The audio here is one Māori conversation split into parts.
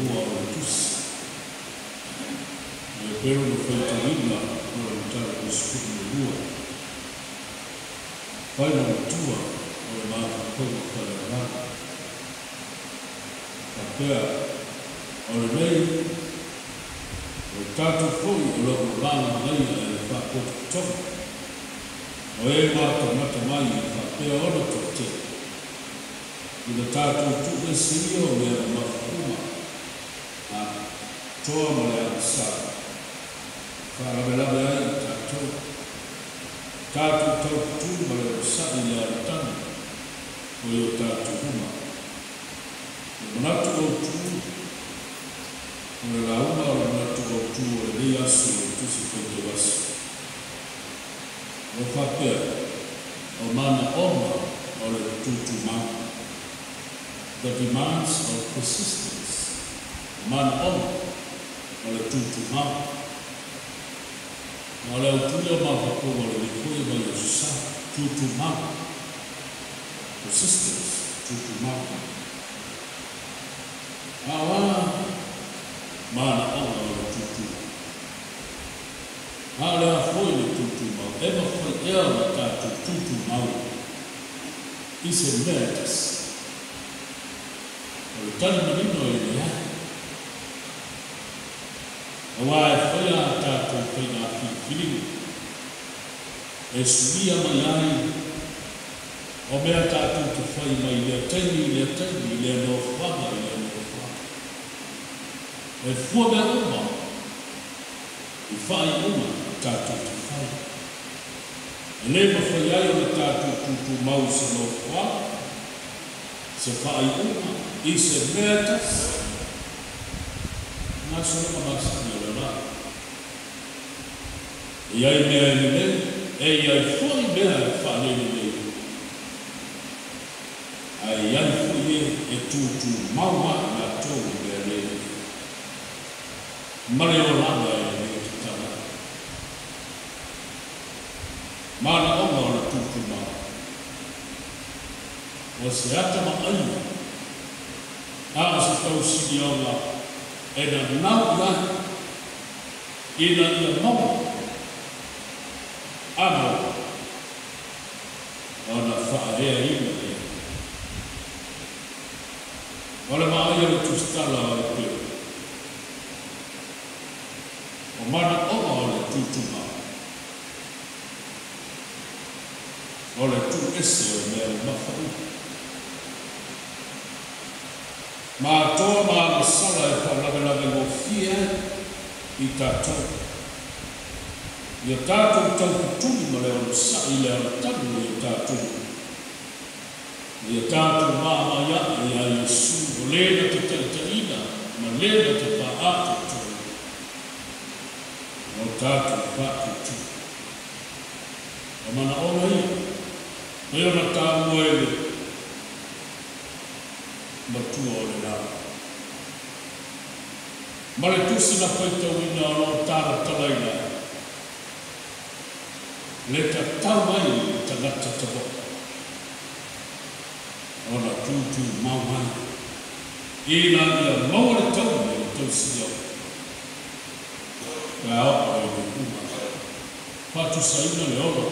hua o tusi. E pero no whaitawina o le mtara o sikutu no hua. Whaina matua o le maa koe kare rana. Kapea o le mei o tātou fōi o loko lana nei e le whakotu tonga. O e mātou mata mai e whapea ona tote. I le tātou tu e siria o mea mawhakuma a toa ma le amasara. Wharamelawe ai i tātou. Tātou tau tu ma le osai le aratana o i o tātou huma. E manatu o tu o le lauma o le manatu o tu o le rei asu o tusi kote wasu. O whapea o mana oma o le tutu mau. The demands of persistence. Man on le tutu mau. O le utuia mawhako o le rikoe mai o sa tutu mau. Persistence, tutu mau. Awa mana on o le tutu. A le a foi le tutu mau. Ema foi ea le tatu tutu mau. Ise meritas. O tani marino e lea. O wae whai a tātou whai ngā whiwhiringu. E suia mai ai. O mea tātou te whai mai lea taini, lea no whanga, lea no whanga. E fua mea uma. I whai uma tātou te whai. E le ma whai ai o le tātou tutu mau se no whanga. Se whai uma. I se metas nga sona kamasani o le rā. E ai mea e mea, e ai fwoi mea e whanene mea. Ai ai fwoi e tutu maua nga tōu mea rea. Mare o langa e mea te tana. Mana onga o le tutu maua. O se atama aina. A se tau sini ona e na nau ia i na ia mau amo o na whaarea ina e. O le maa ia le tustala o le pio. O mana oma o le tutuma. O le tu ese o mea mawhau. Ma toa ma masala e whanawelawe mo fia i tātou. Ia tātou tau kutuni ma leo sa i leo tanu i tātou. Ia tātou maa ia i a Yesu o lena te taitaina ma lena te paata tō. O tātou paata tō. O mana ona ia. Me ona tāu ele. Matua o le rā. Ma le tusi na whaitau ina o lo tāra talaina. Le ta tau mai i tangata tabo. O na tūtū mau mai. I nā ia mau le tau mai o tau si au. Ka au e le kuma. Patu sa ina le oro.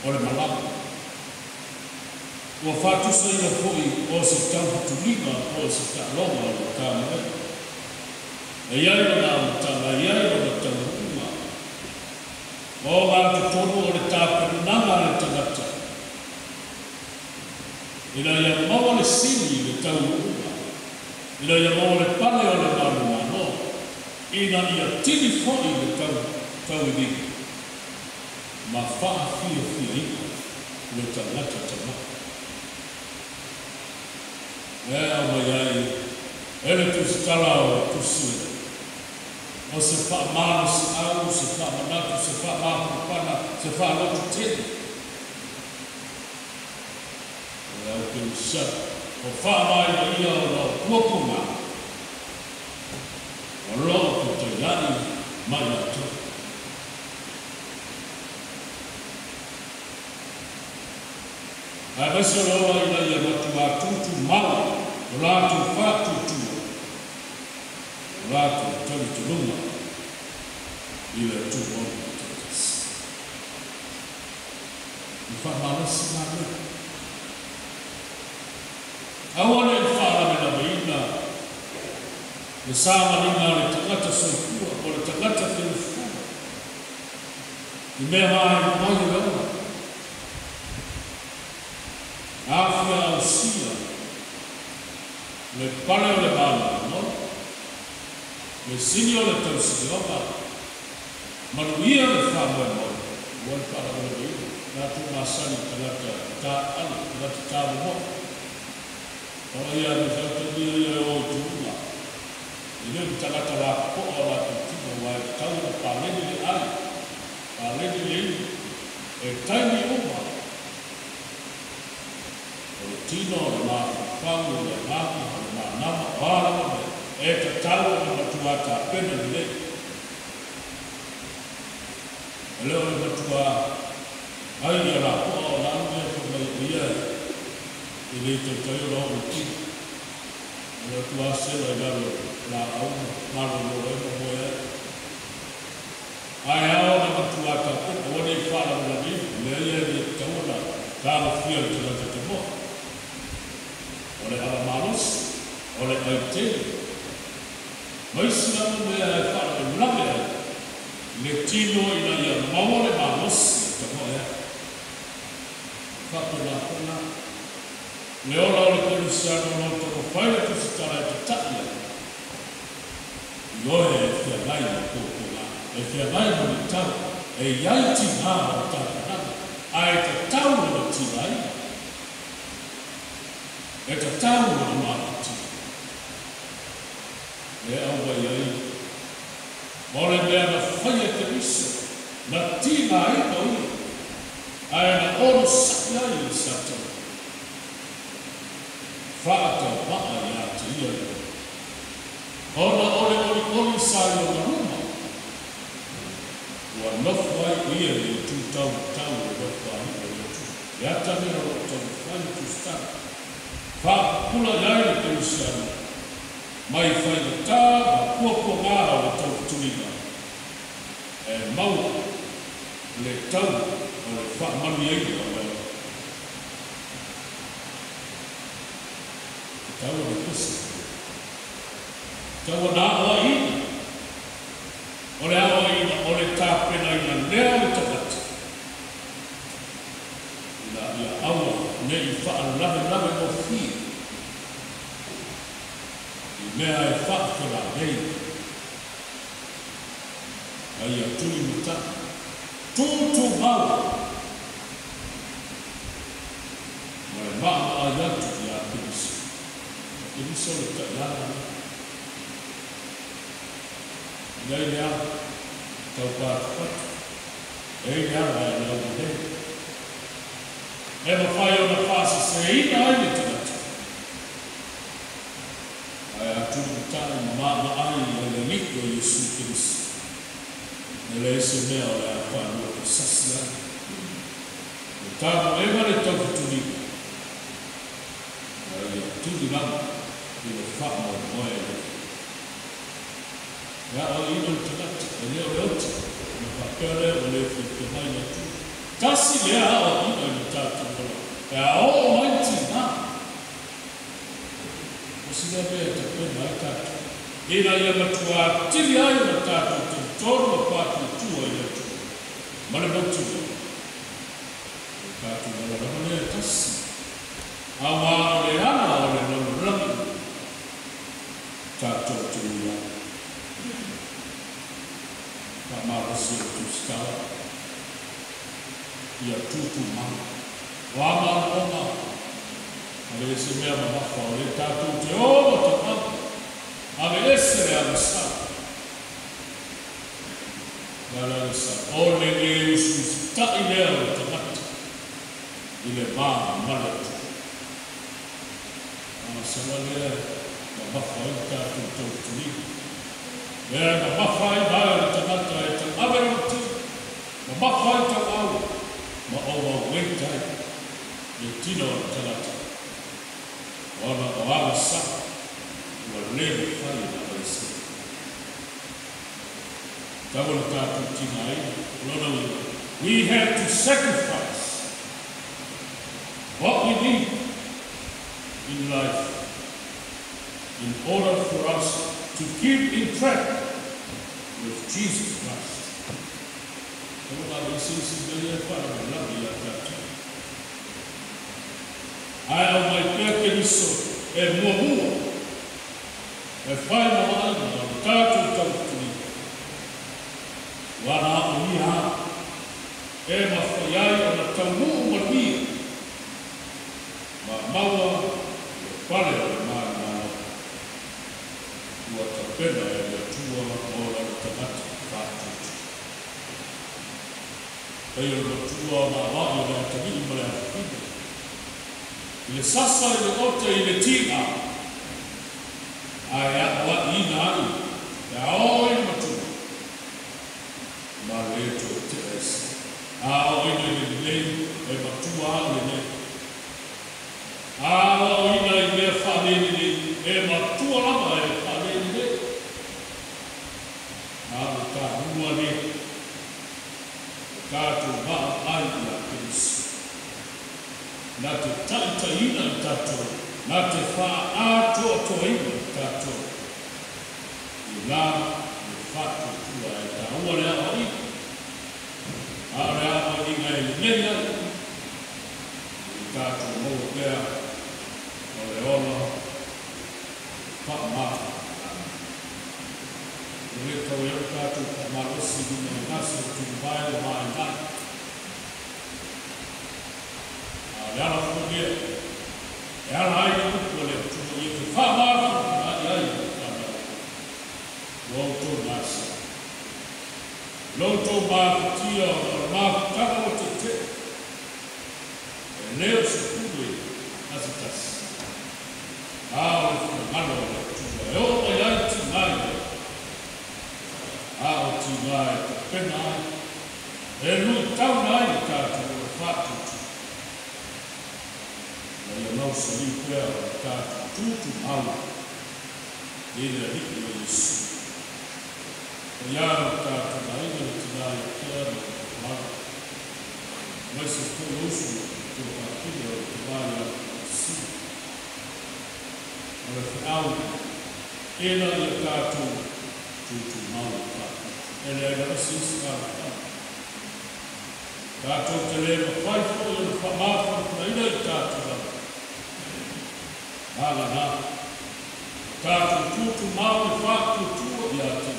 O le malama. Ua whātusa ina fwoi o se tauputulinga o se tālonga o tāmai. E iai o nā mutanga, e iai o nā tauhuma. O ngā tutono o le tāpanunanga le tangata. Ina ia maua le sini le tauhuma. Ina ia maua le pale o le marumano. Ina ia tini fwoi le tauhidinga. Ma whaa fia ina le tangata tamaka. E au mai ai, ele tusi tala o tusi. O se wha mana se au, se wha manatu, se wha mahupana, se wha lotu tini. E au ke usia, o wha mai na ia o lau kuapunga. O lau ku te iani mai atu. A vese roa ina ia matu a tutu mau, o la tu whatu Rato tali tulunga ila tu moja tatas. Ifamalas namin. Awan ay fara na baina. Nasama nina le tagata sokua o le tagata telefona. Imeha mai lawa. Afia ausia. Le pale o le bala, no? Le sinio le tausiopa. Manuia le whamwe mo. Wai para o le baina. Nā tu masani tagata ta ala, tagata tamu mo. Ora ia ni whakatani ia o tūna. I neu tagata wā koa wā te tika wā e tau na pāleni le ai. Pāleni le ini. E taimi uma. O le tino le māka whau le māka le mānama wārama me. E ta tau na matua ta pena le le. E leo le matua ai ia la koa o la ame ko mai ia. I le te taio la o ki. I le tua sela i garo la au, maro no e mo moe. Ai ao na matua ta puka, wane i whara mo ni, le ia ni tauna, tāna whia te rata te mo. O le ala manos, o le aitele. Maisi anu mea e whara me lame ai. Le tino ina ia maua le manos, te mo ea. Whapena pena. Le ora o le polisiano no toko whaile tu sitara e te taia. I oe e whia ngai na kōko ngā. E whia ngai na ni tau. E iai ti ngā na tāka nana. A e te tau na ti ngai. E te tau na māka ti. Le au wai ai. Mole mea na whaia te iso. Na ti ngai na ui. A e na oro saki ai i satau. Whaata waa ia te ia. Ona ole sai o na ruma. Ua nofu ai ia i tū tau e wai o ia tū. E ata mea o tau whai tū stara. Whaata pula iai le te usiana. Mai whai na tā, ma kuako ngā o tau tuninga. E mau le tau o le wha manu iai o wai. Tau o kusi. Tau o nā oa ina. O le awa ina, o le tāpena ina lea o takata. Ina ia awa ne i wha lave o fia. I mea e wha whira nei. A ia tui muta. Tūtū mau. Ma e maa a iatu i a pinisi. Ini solo tak jalan. Jadi dia tahu apa. Dia ada yang boleh. Fire na fase sei ai le tata. Ai atu tana ma ai le liko Yesu Kristo. Ele se mea o le apa no sasia. Tamo eva le toku tuni. Ai tudo lá e o fato não é. Já o ídolo tata, ele é outro. No papel é o leite que vai na tu. Kasi le a o ídolo tata. É a almighty now. Você deve ter pena tata. E na ia matua tiri ai na tata te toro pato tua ia tu. Mane botu. Tata na rama kasi. Awa le ana o le no rama. Tata tua. Kamara se tu skala. Ia tutu mama. Wama oma. Ale se mea mafa o le tatu te oma te mama. Ave esere a sa. Gala sa. Ole le usus ta ilea o te mata. Ile maa malatu. Ama sama lea mafa o le tatu te utuni. Lea mafa i maa o te mata e te ave o te. Mafa i te au. Ma owa wentai. E tino o talata. Ona o ala sa. Ua leo whai na waisi. We have to sacrifice what we need in life in order for us to keep in track with Jesus Christ. Ai au mai peke niso e mua e whai moa na tātou tautuni. Wana o iha e mawhaiai o na taumuu mania ma maua e pare o maa ngāo. Ua tapena e mea tua o la tamata whātutu. Pei o na tua ma wai o na tangini mare a whine. I le sasa i le ota i le tika ai a wa i na ai e ao i matua ma le to te esi ao i na i le e matua a le ne ao i na i le whane ni e matua lama e whane ni le a le ka hua ne kātou maa ai i a Kirisi. Nā te taitaina i tātou, nā te wha ātoa toina i tātou. I nā me whātua tua e tā ua rea ai. A rea ai i ngai nenia i tātou mou pēr o le ona whaamata. I re tau e tātou whamarasi i nei nasi o tu vai o mai nai. Yara whukia, yara ai o kore, tuko i te whamāku, ai ai o whamāku. Loutou nasa. Loutou māku tia o māku taka o te te. E leo se kure, nasi tasi. Āo e whamano o tuko, e o mai ai ti mai. Āo ti mai, te pena ai. E lui tauna ai kātou o whātutu. E não se liga a tudo mal. Ele é rico em isso. E a cara da ilha de lá quero mal. Mas se for uso do partido que vai assim. No final, ele é cara tudo mal. Ele é assim Kato te leva whai fo i o whamāwha na ina I tātou. Nāga nā. Tātou tūtu māu e whātu tua I ati.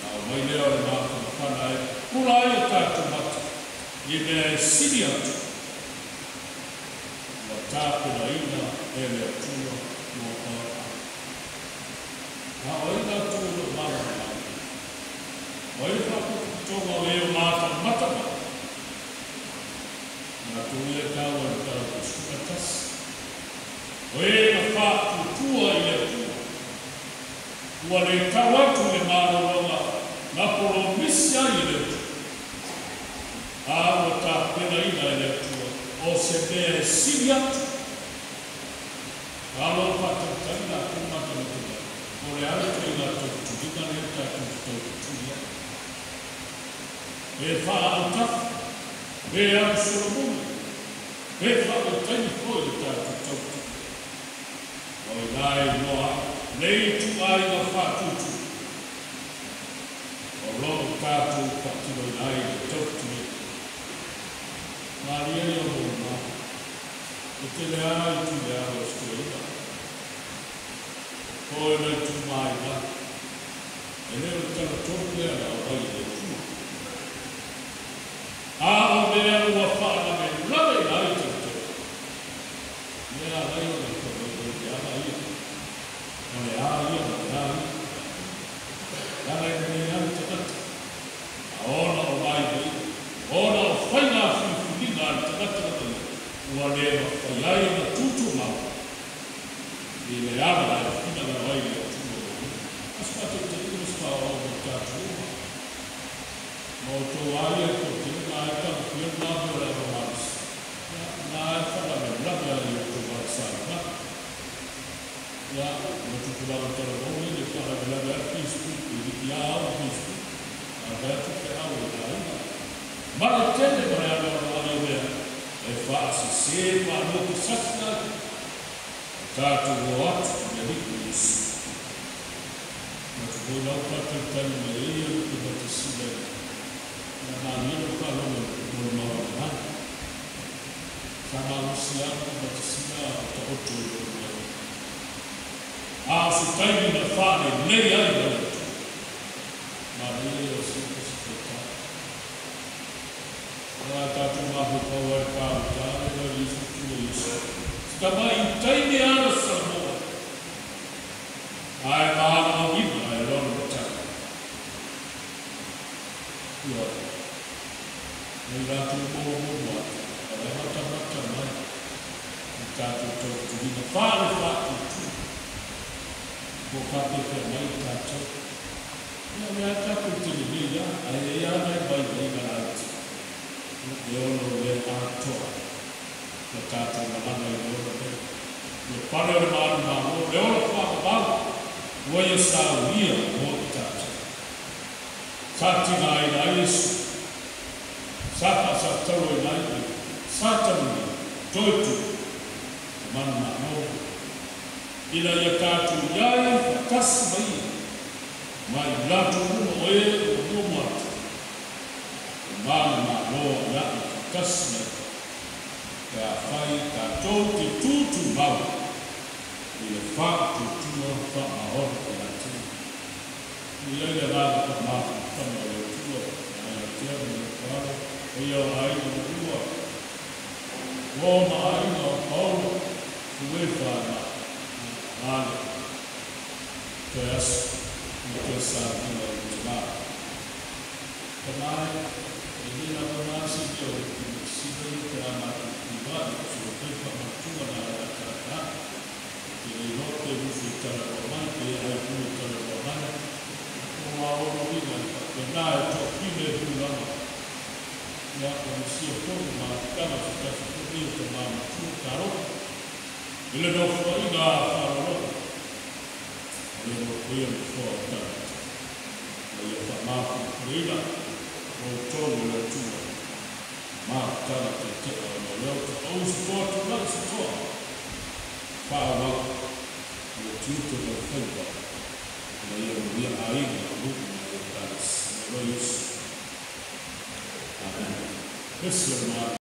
Nā mai leo e mātu na whana e. Kura ai o tātou mata. I mea e siri atu. Ua tātou na ina e lea tua no whāra. Nā o ina tua no māna nā. O e whaku tonga o eo māta matama. Nā tui e kāua e tau te sukatasi. O e na whātu tua I e tua. Ua le tau atu le māna ronga. Nā poro misia I le tua. Āua tā pena ina I le tua. O se mea e siri atu. Ālo whātau nā kumata na tua. O le ale tui nā tau tuina ne tātou tau tuia. E whaau tafu, e au surabunga, e whaau taini koe le tātou tautu. O I nāi noa, nei tu ai na whātutu. O rono tātou patino I nāi na tautu me. Māria I o mōna, e te lea I tu lea o skoina. Koe nei tu mai na, e leo tana tōku lea na o ai le tua. Āo mea ua whaana me rawe nai te te. Mea rei o ne koe o te ana ia. O ne ā ia na te ā ia. Nārai me nai te nata. A ona o mai mei. Ona o whaina whiwhirina I te nata nata ia. Ua rea whaiai na tūtu mau. I le ana e whina na wai lea tūtu mau. Aspa te te uruska o me tātu uma. Mo tō aia ko te nā e tau whia nā mea reo maris. Nā e whana me rame ai o tō mai sāi nā. ya mtukula mtoro mmoja ni kwa bila Kristo ili yao Kristo abati au daima mara tena mara wanaoelewa efasi sema ndio sasa tatu watu tunadiki Yesu na tunaona upate tani Maria kubatisha na maneno kama mwana kama usiapo kubatisha watoto sitaini nafani nei aida Maria usiposita tatu mahu power kauta na Yesu Kristo kama itaini ana samoa ai maana ngima ai roho mtaka yo ni watu mmoja hata mai tatu tu fala Bokate ke mai tato. Ya me ata kutilibia ayaya na bai galati. Leono le ato. Le tato na mana leono le. Le pare ma leono fa ba. Woye sa wia mo tato. Sati na ina Yesu. Sapa sa toro na ina. Sata ni toitu. Mana mo ila ya tatu yai tasbai mai latu oe umat mana lo ya tasme ya fai ka toti tutu bau ile fa tutu fa ahor ya tu ile ya la ka ma kama ya tu ya tia ni fa ya ai ni tu wo ma ai no paulo uwe fa Vale, pues, empezar con el tema. Tomar, y la tomase yo, si voy a la privada, si lo tengo a matura la cara, que el norte busca la romana, que hay mucha la romana, como ahora viva, que nada, yo pide un lado. Ya conocí como marcaba su casa, que tomaba un caro. Il est donc il a parlé. Il est donc fort. Il est pas mal pour lui là. Autour de la tour. Marc a été à l'autre. On se porte là, c'est toi. Par là, le titre de la fête. Il y a eu un aïe dans le groupe de la Amen. Monsieur le